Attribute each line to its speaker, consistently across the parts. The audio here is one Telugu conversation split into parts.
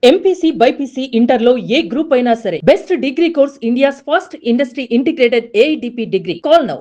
Speaker 1: ఎంపీసీ బైపీసీ ఇంటర్లో ఏ గ్రూప్ అయినా సరే best degree course India's first industry integrated AITP degree. Call now.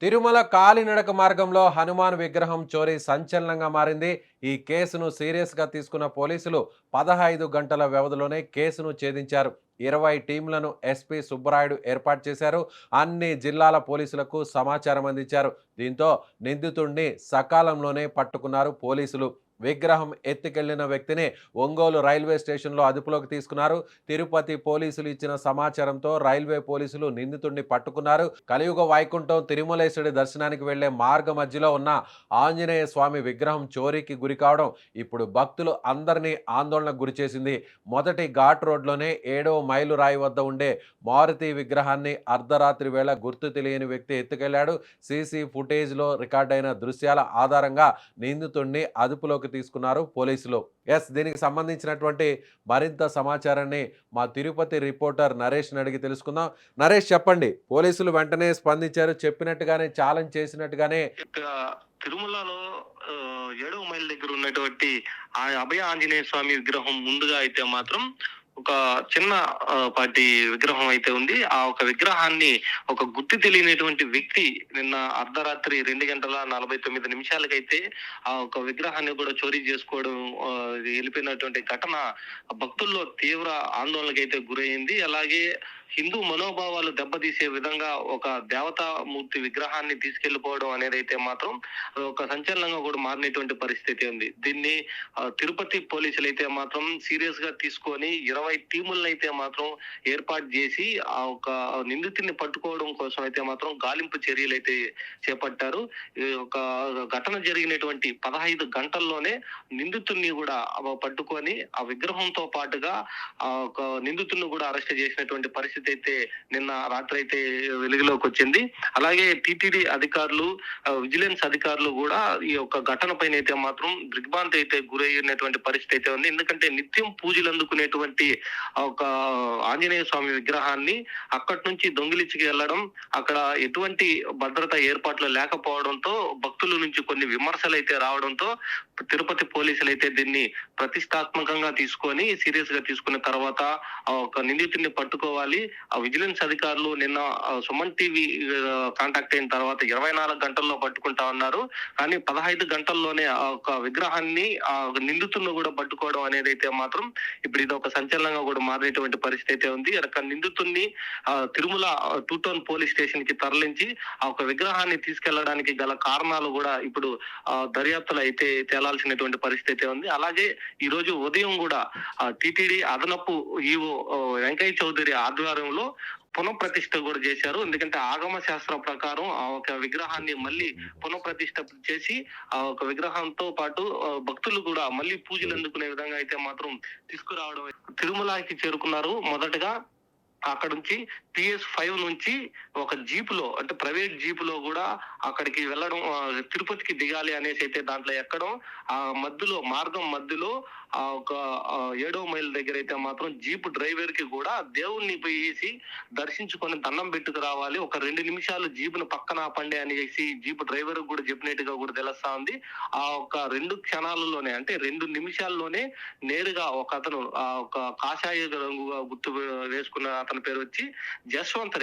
Speaker 2: Tirumala కాలినడక మార్గంలో హనుమాన్ విగ్రహం చోరీ సంచలనంగా మారింది. ఈ కేసును సీరియస్గా తీసుకున్న పోలీసులు 15 గంటల వ్యవధిలోనే కేసును ఛేదించారు. 20 టీంలను ఎస్పీ సుబ్బరాయుడు ఏర్పాటు చేశారు. అన్ని జిల్లాల పోలీసులకు సమాచారం అందించారు. దీంతో నిందితుడిని సకాలంలోనే పట్టుకున్నారు పోలీసులు. విగ్రహం ఎత్తుకెళ్లిన వ్యక్తిని ఒంగోలు రైల్వే స్టేషన్లో అదుపులోకి తీసుకున్నారు. తిరుపతి పోలీసులు ఇచ్చిన సమాచారంతో రైల్వే పోలీసులు నిందితుడిని పట్టుకున్నారు. కలియుగ వైకుంఠం తిరుమలేశుడి దర్శనానికి వెళ్లే మార్గ మధ్యలో ఉన్న ఆంజనేయ స్వామి విగ్రహం చోరీకి గురి కావడం ఇప్పుడు భక్తులు అందరినీ ఆందోళనకు గురిచేసింది. మొదటి ఘాట్ రోడ్లోనే 7వ మైలు రాయి వద్ద ఉండే మారుతి విగ్రహాన్ని అర్ధరాత్రి వేళ గుర్తు తెలియని వ్యక్తి ఎత్తుకెళ్లాడు. సీసీ ఫుటేజ్లో రికార్డైన దృశ్యాల ఆధారంగా నిందితుడిని అదుపులోకి తీసుకున్నారు పోలీసులు. దీనికి సంబంధించినటువంటి మరింత సమాచారాన్ని మా తిరుపతి రిపోర్టర్ నరేష్ అడిగి తెలుసుకుందాం. నరేష్, చెప్పండి. పోలీసులు వెంటనే స్పందించారు, చెప్పినట్టుగానే ఛాలెంజ్ చేసినట్టుగానే
Speaker 3: తిరుమలలో 7వ మైల్ దగ్గర ఉన్నటువంటి ఆ అభయ ఆంజనేయ స్వామి విగ్రహం ముందుగా అయితే మాత్రం ఒక చిన్న పాటి విగ్రహం అయితే ఉంది. ఆ ఒక విగ్రహాన్ని ఒక గుర్తు తెలియనటువంటి వ్యక్తి నిన్న అర్ధరాత్రి 2:49 ఆ ఒక విగ్రహాన్ని కూడా చోరీ చేసుకోవడం వెళ్ళిపోయినటువంటి ఘటన భక్తుల్లో తీవ్ర ఆందోళనకైతే గురైంది. అలాగే హిందూ మనోభావాలు దెబ్బతీసే విధంగా ఒక దేవతామూర్తి విగ్రహాన్ని తీసుకెళ్లిపోవడం అనేది అయితే మాత్రం ఒక సంచలనంగా కూడా మారినటువంటి పరిస్థితి ఉంది. దీన్ని తిరుపతి పోలీసులు అయితే మాత్రం సీరియస్ గా తీసుకొని 20 టీములను అయితే మాత్రం ఏర్పాటు చేసి ఆ ఒక నిందితుడిని పట్టుకోవడం కోసం అయితే మాత్రం గాలింపు చర్యలు అయితే చేపట్టారు. ఒక ఘటన జరిగినటువంటి 15 గంటల్లోనే నిందితుడిని కూడా పట్టుకొని ఆ విగ్రహంతో పాటుగా ఆ ఒక నిందితుడిని కూడా అరెస్ట్ చేసినటువంటి పరిస్థితి అయితే నిన్న రాత్రి అయితే వెలుగులోకి వచ్చింది. అలాగే టిటిడి అధికారులు, విజిలెన్స్ అధికారులు కూడా ఈ యొక్క ఘటన పైన అయితే మాత్రం దిగ్భ్రాంతి అయితే గురైనటువంటి పరిస్థితి అయితే ఉంది. ఎందుకంటే నిత్యం పూజలు అందుకునేటువంటి ఒక ఆంజనేయ స్వామి విగ్రహాన్ని అక్కడి నుంచి దొంగిలించుకు వెళ్ళడం, అక్కడ ఎటువంటి భద్రత ఏర్పాట్లు లేకపోవడంతో భక్తుల నుంచి కొన్ని విమర్శలు అయితే రావడంతో తిరుపతి పోలీసులు అయితే దీన్ని ప్రతిష్టాత్మకంగా తీసుకొని సీరియస్ గా తీసుకున్న తర్వాత ఒక నిందితుడిని పట్టుకోవాలి. ఆ విజిలెన్స్ అధికారులు నిన్న సుమన్ టీవీ కాంటాక్ట్ అయిన తర్వాత 24 గంటల్లో పట్టుకుంటా ఉన్నారు. కానీ 15 గంటల్లోనే ఆ ఒక విగ్రహాన్ని ఆ నిందితులను కూడా పట్టుకోవడం అనేది అయితే మాత్రం ఇప్పుడు ఇది ఒక సంచలనంగా కూడా మారినటువంటి పరిస్థితి అయితే ఉంది. అక్కడ నిందితుడిని తిరుమల 2 టౌన్ పోలీస్ స్టేషన్ కి తరలించి ఆ ఒక విగ్రహాన్ని తీసుకెళ్లడానికి గల కారణాలు కూడా ఇప్పుడు దర్యాప్తులు అయితే తేలాల్సినటువంటి పరిస్థితి ఉంది. అలాగే ఈ రోజు ఉదయం కూడా టిటిడి అదనపు ఈవో వెంకయ్య చౌదరి ఆధ్వర్యంలో పునఃప్రతిష్ఠ కూడా చేశారు. ఎందుకంటే ఆగమ శాస్త్రం ప్రకారం ఆ ఒక విగ్రహాన్ని మళ్ళీ పునఃప్రతిష్ఠ చేసి ఆ ఒక విగ్రహంతో పాటు భక్తులు కూడా మళ్ళీ పూజలు అందుకునే విధంగా అయితే మాత్రం తీసుకురావడం. తిరుమలకి చేరుకున్నారు. మొదటగా అక్కడ నుంచి PS5 నుంచి ఒక జీపులో, అంటే ప్రైవేట్ జీపులో కూడా అక్కడికి వెళ్ళడం, తిరుపతికి దిగాలి అనేసి అయితే దాంట్లో ఎక్కడం, ఆ మధ్యలో మార్గం మధ్యలో ఆ ఒక 7వ మైల్ దగ్గర అయితే మాత్రం జీప్ డ్రైవర్ కి కూడా దేవుణ్ణి పోయేసి దర్శించుకొని దండం పెట్టుకు రావాలి, ఒక 2 నిమిషాలు జీపును పక్కన ఆపండి అనేసి జీప్ డ్రైవర్ కూడా చెప్పినట్టుగా కూడా తెలుస్తా ఉంది. ఆ ఒక 2 క్షణాలలోనే, అంటే 2 నిమిషాల్లోనే నేరుగా ఒక అతను ఆ ఒక కాషాయ రంగుగా గుర్తు వేసుకున్న అతని పేరు వచ్చి జస్వంత్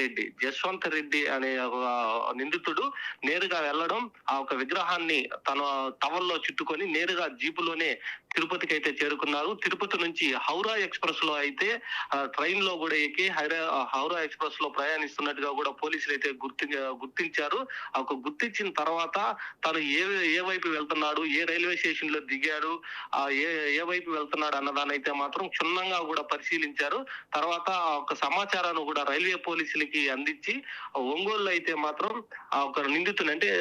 Speaker 3: రెడ్డి అనే నిందితుడు నేరుగా వెళ్ళడం, ఆ ఒక విగ్రహాన్ని తన టవల్లో చుట్టుకొని నేరుగా జీపులోనే తిరుపతికి అయితే చేరుకున్నారు. తిరుపతి నుంచి హౌరా ఎక్స్ప్రెస్ లో అయితే ట్రైన్ లో కూడా ఎక్కి హౌరా ఎక్స్ప్రెస్ లో ప్రయాణిస్తున్నట్టుగా కూడా పోలీసులు అయితే గుర్తించారు. ఒక గుర్తించిన తర్వాత తను ఏ వైపు వెళ్తున్నాడు, ఏ రైల్వే స్టేషన్ లో దిగాడు, ఏ వైపు వెళ్తున్నాడు అన్నదాన్ని అయితే మాత్రం క్షుణ్ణంగా కూడా పరిశీలించారు. తర్వాత ఒక సమాచారాన్ని కూడా రైల్వే పోలీసులకి అందించి ఒంగోలు అయితే మాత్రం ఆ ఒక నిందితుని, అంటే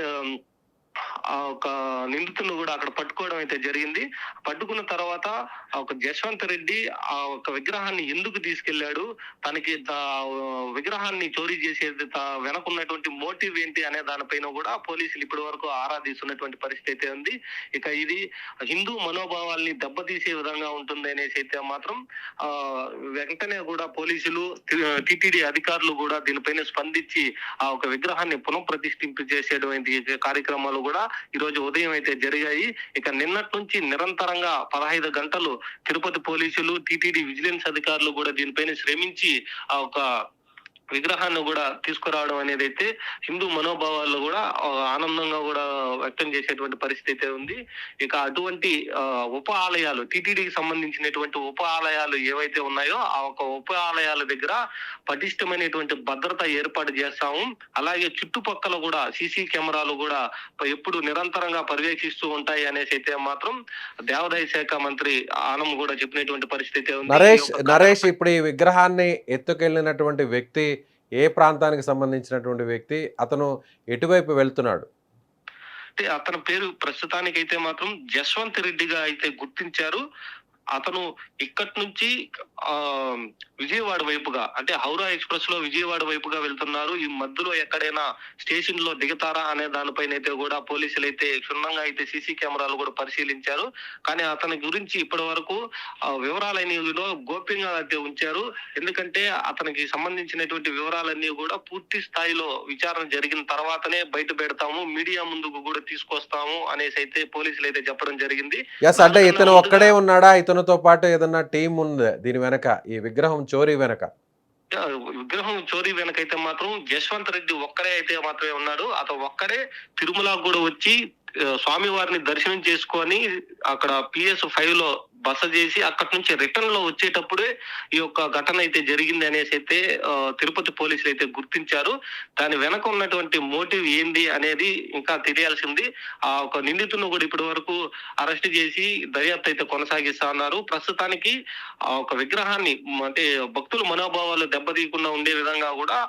Speaker 3: ఆ ఒక నిందితులను కూడా అక్కడ పట్టుకోవడం అయితే జరిగింది. పట్టుకున్న తర్వాత ఆ ఒక జశ్వంత్ రెడ్డి ఆ ఒక విగ్రహాన్ని ఎందుకు తీసుకెళ్లాడు, తనకి విగ్రహాన్ని చోరీ చేసేది వెనకున్నటువంటి మోటివ్ ఏంటి అనే దానిపైన కూడా పోలీసులు ఇప్పటి వరకు ఆరా తీస్తున్నటువంటి పరిస్థితి అయితే ఉంది. ఇక ఇది హిందూ మనోభావాల్ని దెబ్బతీసే విధంగా ఉంటుంది అనేసి అయితే మాత్రం ఆ వెంటనే కూడా పోలీసులు, టిటిడి అధికారులు కూడా దీనిపైన స్పందించి ఆ ఒక విగ్రహాన్ని పునఃప్రతిష్ఠింపు చేసేటువంటి కార్యక్రమాలు కూడా ఈ రోజు ఉదయం అయితే జరిగాయి. ఇక నిన్నటి నుంచి నిరంతరంగా 15 గంటలు తిరుపతి పోలీసులు, టిటిడి విజిలెన్స్ అధికారులు కూడా దీనిపైన శ్రమించి ఆ ఒక విగ్రహాన్ని కూడా తీసుకురావడం అనేది అయితే హిందూ మనోభావాల్లో కూడా ఆనందంగా కూడా వ్యక్తం చేసేటువంటి పరిస్థితి అయితే ఉంది. ఇక అటువంటి ఉప ఆలయాలు, టిటిడికి సంబంధించినటువంటి ఉప ఆలయాలు ఏవైతే ఉన్నాయో ఆ ఒక ఉప ఆలయాల దగ్గర పటిష్టమైనటువంటి భద్రత ఏర్పాటు చేస్తాము. అలాగే చుట్టుపక్కల కూడా సీసీ కెమెరాలు కూడా ఎప్పుడు నిరంతరంగా పర్యవేక్షిస్తూ ఉంటాయి అనేసి అయితే మాత్రం దేవాదాయ శాఖ మంత్రి ఆనం కూడా చెప్పినటువంటి పరిస్థితి ఉంది.
Speaker 2: నరేష్ ఇప్పుడు ఈ విగ్రహాన్ని ఎత్తుకెళ్ళినటువంటి వ్యక్తి ఏ ప్రాంతానికి సంబంధించినటువంటి వ్యక్తి, అతను ఎటువైపు వెళ్తున్నాడు?
Speaker 3: అంటే అతని పేరు ప్రస్తుతానికైతే మాత్రం జశ్వంత్ రెడ్డిగా అయితే గుర్తించారు. అతను ఇక్కడి నుంచి ఆ విజయవాడ వైపుగా, అంటే హౌరా ఎక్స్ప్రెస్ లో విజయవాడ వైపుగా వెళ్తున్నారు. ఈ మధ్యలో ఎక్కడైనా స్టేషన్ లో దిగుతారా అనే దానిపైన అయితే కూడా పోలీసులు అయితే క్షుణ్ణంగా అయితే సీసీ కెమెరాలు కూడా పరిశీలించారు. కానీ అతని గురించి ఇప్పటి వరకు వివరాలన్నీ గోప్యంగా అయితే ఉంచారు. ఎందుకంటే అతనికి సంబంధించినటువంటి వివరాలన్నీ కూడా పూర్తి స్థాయిలో విచారణ జరిగిన తర్వాతనే బయట పెడతాము, మీడియా ముందుకు కూడా తీసుకొస్తాము అనేసి అయితే పోలీసులు అయితే చెప్పడం జరిగింది.
Speaker 2: అంటే ఇతను ఒక్కడే ఉన్నాడా, ఇతనితో పాటు ఏదన్నా టీం ఉంది దీని వెనక, ఈ విగ్రహం చోరీ వెనక?
Speaker 3: విగ్రహం చోరీ వెనకైతే మాత్రం జశ్వంత్ రెడ్డి ఒక్కడే అయితే మాత్రమే ఉన్నాడు. అతను ఒక్కడే తిరుమలకు కూడా వచ్చి స్వామివారిని దర్శనం చేసుకొని అక్కడ PS5 లో బస చేసి అక్కడి నుంచి రిటర్న్ లో వచ్చేటప్పుడే ఈ యొక్క ఘటన అయితే జరిగింది అనేసి అయితే తిరుపతి పోలీసులు అయితే గుర్తించారు. దాని వెనక ఉన్నటువంటి మోటివ్ ఏంది అనేది ఇంకా తెలియాల్సింది. ఆ ఒక నిందితులను కూడా ఇప్పటి వరకు అరెస్ట్ చేసి దర్యాప్తు అయితే కొనసాగిస్తా ఉన్నారు. ప్రస్తుతానికి ఆ ఒక విగ్రహాన్ని, అంటే భక్తుల మనోభావాలు దెబ్బతీయకుండా ఉండే విధంగా కూడా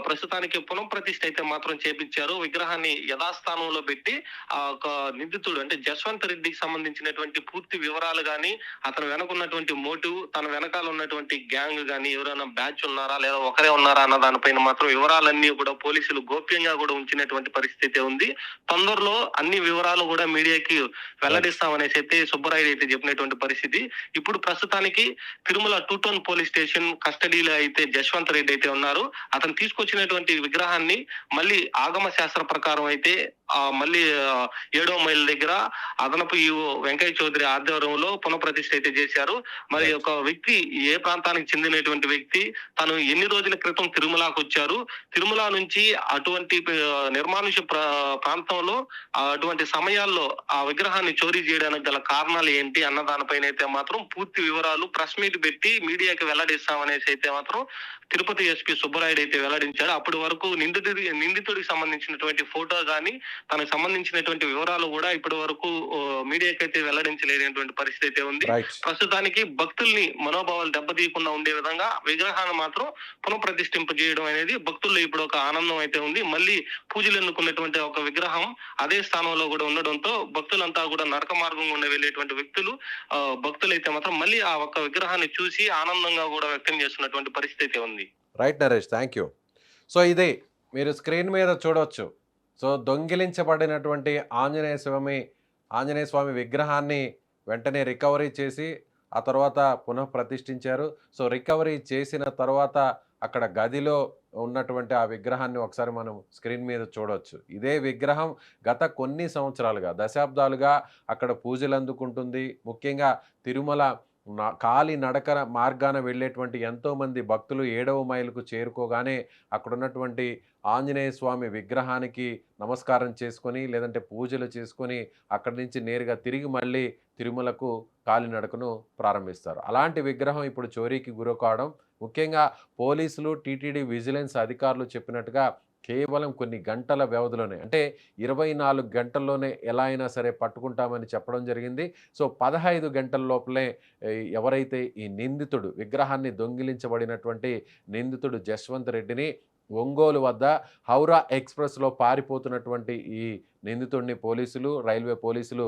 Speaker 3: ప్రస్తుతానికి పునఃప్రతిష్ఠ అయితే మాత్రం చేపించారు. విగ్రహాన్ని యథాస్థానంలో పెట్టి ఆ ఒక నిందితుడు అంటే జశ్వంత్ రెడ్డికి సంబంధించినటువంటి పూర్తి వివరాలు గాని, అతను వెనక ఉన్నటువంటి మోటివ్, తన వెనకాల ఉన్నటువంటి గ్యాంగ్ గాని, ఎవరైనా బ్యాచ్ ఉన్నారా లేదా ఒకరే ఉన్నారా అన్న దానిపైన మాత్రం వివరాలన్నీ కూడా పోలీసులు గోప్యంగా కూడా ఉంచినటువంటి పరిస్థితి ఉంది. తొందరలో అన్ని వివరాలు కూడా మీడియాకి వెల్లడిస్తామనేసి అయితే సుబ్బరాయుడు అయితే చెప్పినటువంటి పరిస్థితి. ఇప్పుడు ప్రస్తుతానికి తిరుమల 2 టౌన్ పోలీస్ స్టేషన్ కస్టడీలో అయితే జశ్వంత్ రెడ్డి అయితే ఉన్నారు. అతను తీసుకొచ్చినటువంటి విగ్రహాన్ని మళ్ళీ ఆగమ శాస్త్ర ప్రకారం అయితే మళ్ళీ 7వ మైల్ దగ్గర అదనపు ఈవో వెంకయ్య చౌదరి ఆధ్వర్యంలో పునఃప్రతిష్ఠ అయితే చేశారు. మరి ఒక వ్యక్తి ఏ ప్రాంతానికి చెందినటువంటి వ్యక్తి, తను ఎన్ని రోజుల క్రితం తిరుమలకు వచ్చారు, తిరుమల నుంచి అటువంటి నిర్మానుష్య ప్రాంతంలో అటువంటి సమయాల్లో ఆ విగ్రహాన్ని చోరీ చేయడానికి గల కారణాలు ఏంటి అన్న దానిపైన అయితే మాత్రం పూర్తి వివరాలు ప్రెస్ మీట్ పెట్టి మీడియాకి వెల్లడిస్తామనేసి అయితే మాత్రం తిరుపతి ఎస్పీ సుబ్బరాయుడు అయితే వెల్లడించాడు. అప్పటి వరకు నిందితుడికి సంబంధించినటువంటి ఫోటో గాని, తనకు సంబంధించినటువంటి వివరాలు కూడా ఇప్పటి వరకు మీడియాకి అయితే వెల్లడించలేనటువంటి పరిస్థితి అయితే ఉంది. ప్రస్తుతానికి భక్తుల్ని మనోభావాలు దెబ్బతీయకుండా ఉండే విధంగా విగ్రహాన్ని మాత్రం పునఃప్రతిష్ఠింప చేయడం అనేది భక్తుల్లో ఇప్పుడు ఒక ఆనందం అయితే ఉంది. మళ్ళీ పూజలు ఎన్నుకున్నటువంటి ఒక విగ్రహం అదే స్థానంలో కూడా ఉండడంతో భక్తులంతా కూడా నరక మార్గం గుండా వెళ్ళేటువంటి భక్తులు అయితే మాత్రం మళ్ళీ ఆ ఒక్క విగ్రహాన్ని చూసి ఆనందంగా కూడా వ్యక్తం చేస్తున్నటువంటి పరిస్థితి ఉంది.
Speaker 2: Right Naresh, thank you. So ఇది మీరు స్క్రీన్ మీద చూడవచ్చు. సో దొంగిలించబడినటువంటి ఆంజనేయ స్వామి విగ్రహాన్ని వెంటనే రికవరీ చేసి ఆ తర్వాత పునఃప్రతిష్ఠించారు. సో రికవరీ చేసిన తర్వాత అక్కడ గదిలో ఉన్నటువంటి ఆ విగ్రహాన్ని ఒకసారి మనం స్క్రీన్ మీద చూడవచ్చు. ఇదే విగ్రహం గత కొన్ని సంవత్సరాలుగా, దశాబ్దాలుగా అక్కడ పూజలు అందుకుంటుంది. ముఖ్యంగా తిరుమల కాలి నడక మార్గాన వెళ్ళేటువంటి ఎంతోమంది భక్తులు 7వ మైలుకు చేరుకోగానే అక్కడ ఉన్నటువంటి ఆంజనేయ స్వామి విగ్రహానికి నమస్కారం చేసుకొని, లేదంటే పూజలు చేసుకొని అక్కడి నుంచి నేరుగా తిరిగి మళ్ళీ తిరుమలకు కాలినడకను ప్రారంభిస్తారు. అలాంటి విగ్రహం ఇప్పుడు చోరీకి గురకావడం, ముఖ్యంగా పోలీసులు, టీటీడీ విజిలెన్స్ అధికారులు చెప్పినట్టుగా కేవలం కొన్ని గంటల వ్యవధిలోనే, అంటే 24 గంటల్లోనే ఎలా అయినా సరే పట్టుకుంటామని చెప్పడం జరిగింది. సో 15 గంటల లోపలే ఎవరైతే ఈ నిందితుడు, విగ్రహాన్ని దొంగిలించబడినటువంటి నిందితుడు జశ్వంత్ రెడ్డిని ఒంగోలు వద్ద హౌరా ఎక్స్‌ప్రెస్‌లో పారిపోతున్నటువంటి ఈ నిందితుడిని రైల్వే పోలీసులు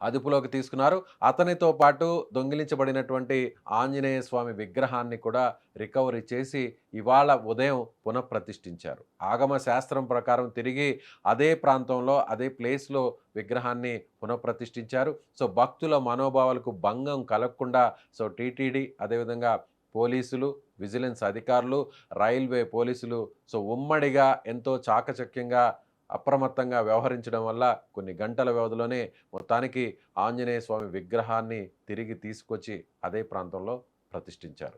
Speaker 2: అదుపులోకి తీసుకున్నారు. అతనితో పాటు దొంగిలించబడినటువంటి ఆంజనేయ స్వామి విగ్రహాన్ని కూడా రికవరీ చేసి ఇవాళ ఉదయం పునఃప్రతిష్ఠించారు. ఆగమ శాస్త్రం ప్రకారం తిరిగి అదే ప్రాంతంలో, అదే ప్లేస్‌లో విగ్రహాన్ని పునఃప్రతిష్ఠించారు. సో, భక్తుల మనోభావాలకు భంగం కలగకుండా టీటీడీ అదేవిధంగా పోలీసులు, విజిలెన్స్ అధికారులు, రైల్వే పోలీసులు ఉమ్మడిగా ఎంతో చాకచక్యంగా అప్రమత్తంగా వ్యవహరించడం వల్ల కొన్ని గంటల వ్యవధిలోనే మొత్తానికి ఆంజనేయ స్వామి విగ్రహాన్ని తిరిగి తీసుకొచ్చి అదే ప్రాంతంలో ప్రతిష్ఠించారు.